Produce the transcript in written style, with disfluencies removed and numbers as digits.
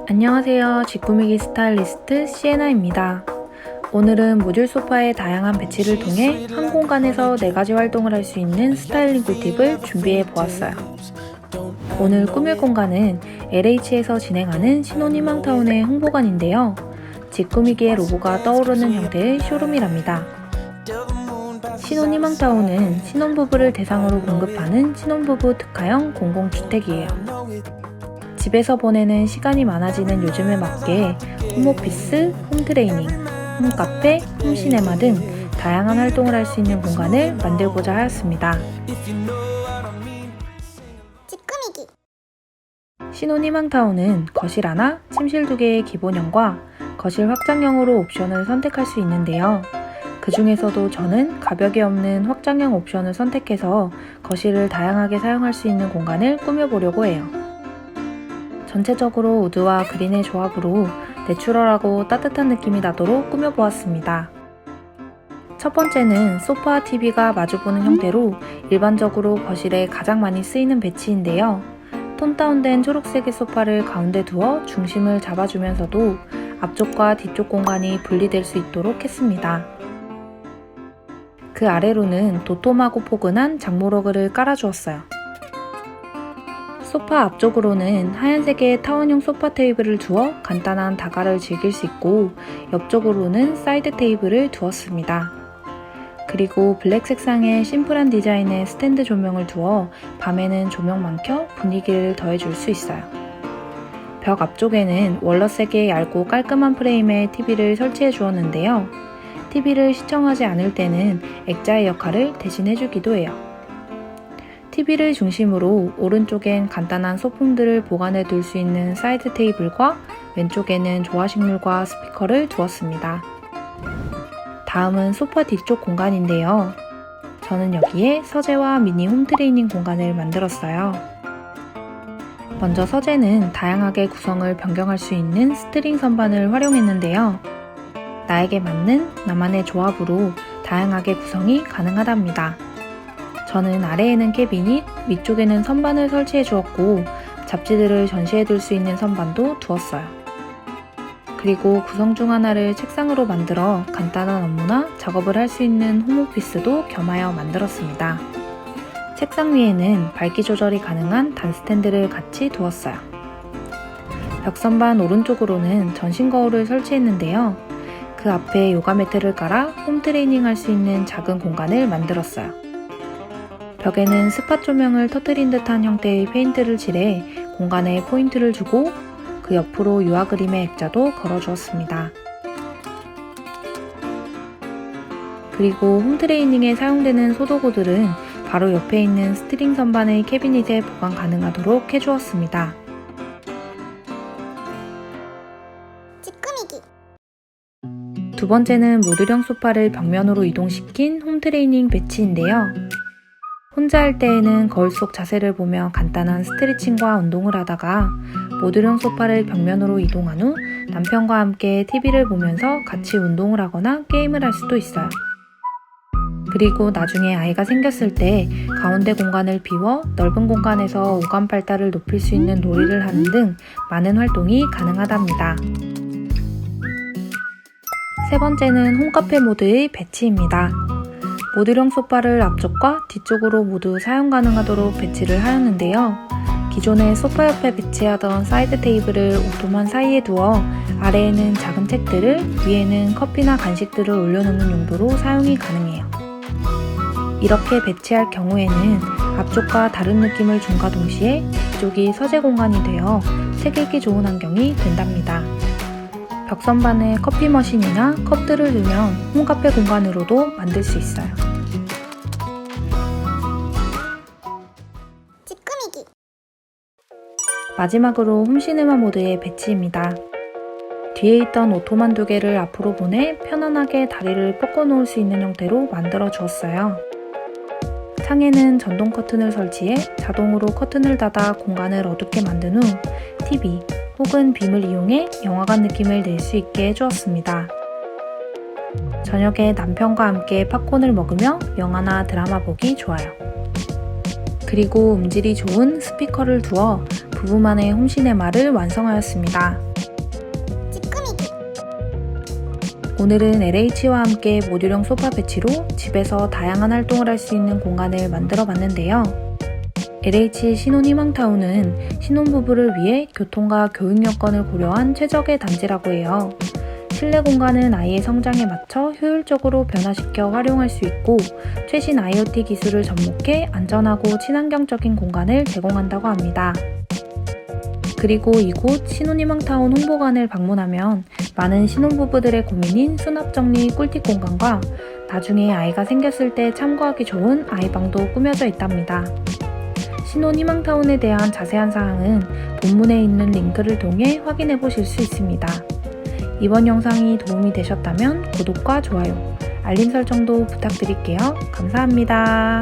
안녕하세요. 집 꾸미기 스타일리스트 시에나입니다. 오늘은 모듈 소파의 다양한 배치를 통해 한 공간에서 4가지 활동을 할 수 있는 스타일링 꿀팁을 준비해 보았어요. 오늘 꾸밀 공간은 LH에서 진행하는 신혼희망타운의 홍보관인데요. 집 꾸미기의 로고가 떠오르는 형태의 쇼룸이랍니다. 신혼희망타운은 신혼부부를 대상으로 공급하는 신혼부부 특화형 공공주택이에요. 집에서 보내는 시간이 많아지는 요즘에 맞게 홈오피스, 홈트레이닝, 홈카페, 홈시네마 등 다양한 활동을 할 수 있는 공간을 만들고자 하였습니다. 집 꾸미기. 신혼희망타운은 거실 하나, 침실 2개의 기본형과 거실 확장형으로 옵션을 선택할 수 있는데요. 그 중에서도 저는 가벽이 없는 확장형 옵션을 선택해서 거실을 다양하게 사용할 수 있는 공간을 꾸며보려고 해요. 전체적으로 우드와 그린의 조합으로 내추럴하고 따뜻한 느낌이 나도록 꾸며보았습니다. 첫 번째는 소파와 TV가 마주보는 형태로 일반적으로 거실에 가장 많이 쓰이는 배치인데요. 톤 다운된 초록색의 소파를 가운데 두어 중심을 잡아주면서도 앞쪽과 뒤쪽 공간이 분리될 수 있도록 했습니다. 그 아래로는 도톰하고 포근한 장모러그를 깔아주었어요. 소파 앞쪽으로는 하얀색의 타원형 소파 테이블을 두어 간단한 다가를 즐길 수 있고 옆쪽으로는 사이드 테이블을 두었습니다. 그리고 블랙 색상의 심플한 디자인의 스탠드 조명을 두어 밤에는 조명만 켜 분위기를 더해줄 수 있어요. 벽 앞쪽에는 월러색의 얇고 깔끔한 프레임의 TV를 설치해 주었는데요. TV를 시청하지 않을 때는 액자의 역할을 대신해주기도 해요. TV를 중심으로 오른쪽엔 간단한 소품들을 보관해 둘 수 있는 사이드 테이블과 왼쪽에는 조화식물과 스피커를 두었습니다. 다음은 소파 뒤쪽 공간인데요. 저는 여기에 서재와 미니 홈트레이닝 공간을 만들었어요. 먼저 서재는 다양하게 구성을 변경할 수 있는 스트링 선반을 활용했는데요. 나에게 맞는 나만의 조합으로 다양하게 구성이 가능하답니다. 저는 아래에는 캐비닛, 위쪽에는 선반을 설치해 주었고 잡지들을 전시해 둘 수 있는 선반도 두었어요. 그리고 구성 중 하나를 책상으로 만들어 간단한 업무나 작업을 할 수 있는 홈오피스도 겸하여 만들었습니다. 책상 위에는 밝기 조절이 가능한 단 스탠드를 같이 두었어요. 벽 선반 오른쪽으로는 전신 거울을 설치했는데요. 그 앞에 요가 매트를 깔아 홈트레이닝 할 수 있는 작은 공간을 만들었어요. 벽에는 스팟 조명을 터뜨린 듯한 형태의 페인트를 칠해 공간에 포인트를 주고 그 옆으로 유화 그림의 액자도 걸어주었습니다. 그리고 홈트레이닝에 사용되는 소도구들은 바로 옆에 있는 스트링 선반의 캐비닛에 보관 가능하도록 해주었습니다. 집 꾸미기. 두 번째는 모듈형 소파를 벽면으로 이동시킨 홈트레이닝 배치인데요. 혼자 할 때에는 거울 속 자세를 보며 간단한 스트레칭과 운동을 하다가 모듈형 소파를 벽면으로 이동한 후 남편과 함께 TV를 보면서 같이 운동을 하거나 게임을 할 수도 있어요. 그리고 나중에 아이가 생겼을 때 가운데 공간을 비워 넓은 공간에서 오감 발달을 높일 수 있는 놀이를 하는 등 많은 활동이 가능하답니다. 세 번째는 홈카페 모드의 배치입니다. 모듈형 소파를 앞쪽과 뒤쪽으로 모두 사용 가능하도록 배치를 하였는데요. 기존에 소파 옆에 배치하던 사이드 테이블을 오토만 사이에 두어 아래에는 작은 책들을, 위에는 커피나 간식들을 올려놓는 용도로 사용이 가능해요. 이렇게 배치할 경우에는 앞쪽과 다른 느낌을 줌과 동시에 뒤쪽이 서재 공간이 되어 책 읽기 좋은 환경이 된답니다. 벽 선반에 커피 머신이나 컵들을 두면 홈카페 공간으로도 만들 수 있어요. 집 꾸미기. 마지막으로 홈시네마 모드의 배치입니다. 뒤에 있던 오토만 2개를 앞으로 보내 편안하게 다리를 뻗고 놓을 수 있는 형태로 만들어 주었어요. 창에는 전동 커튼을 설치해 자동으로 커튼을 닫아 공간을 어둡게 만든 후 TV 혹은 빔을 이용해 영화관 느낌을 낼 수 있게 해주었습니다. 저녁에 남편과 함께 팝콘을 먹으며 영화나 드라마 보기 좋아요. 그리고 음질이 좋은 스피커를 두어 부부만의 홈시네마를 완성하였습니다. 찌끄미기 오늘은 LH와 함께 모듈형 소파 배치로 집에서 다양한 활동을 할 수 있는 공간을 만들어 봤는데요. LH 신혼희망타운은 신혼부부를 위해 교통과 교육 여건을 고려한 최적의 단지라고 해요. 실내 공간은 아이의 성장에 맞춰 효율적으로 변화시켜 활용할 수 있고 최신 IoT 기술을 접목해 안전하고 친환경적인 공간을 제공한다고 합니다. 그리고 이곳 신혼희망타운 홍보관을 방문하면 많은 신혼부부들의 고민인 수납정리 꿀팁 공간과 나중에 아이가 생겼을 때 참고하기 좋은 아이방도 꾸며져 있답니다. 신혼희망타운에 대한 자세한 사항은 본문에 있는 링크를 통해 확인해 보실 수 있습니다. 이번 영상이 도움이 되셨다면 구독과 좋아요, 알림 설정도 부탁드릴게요. 감사합니다.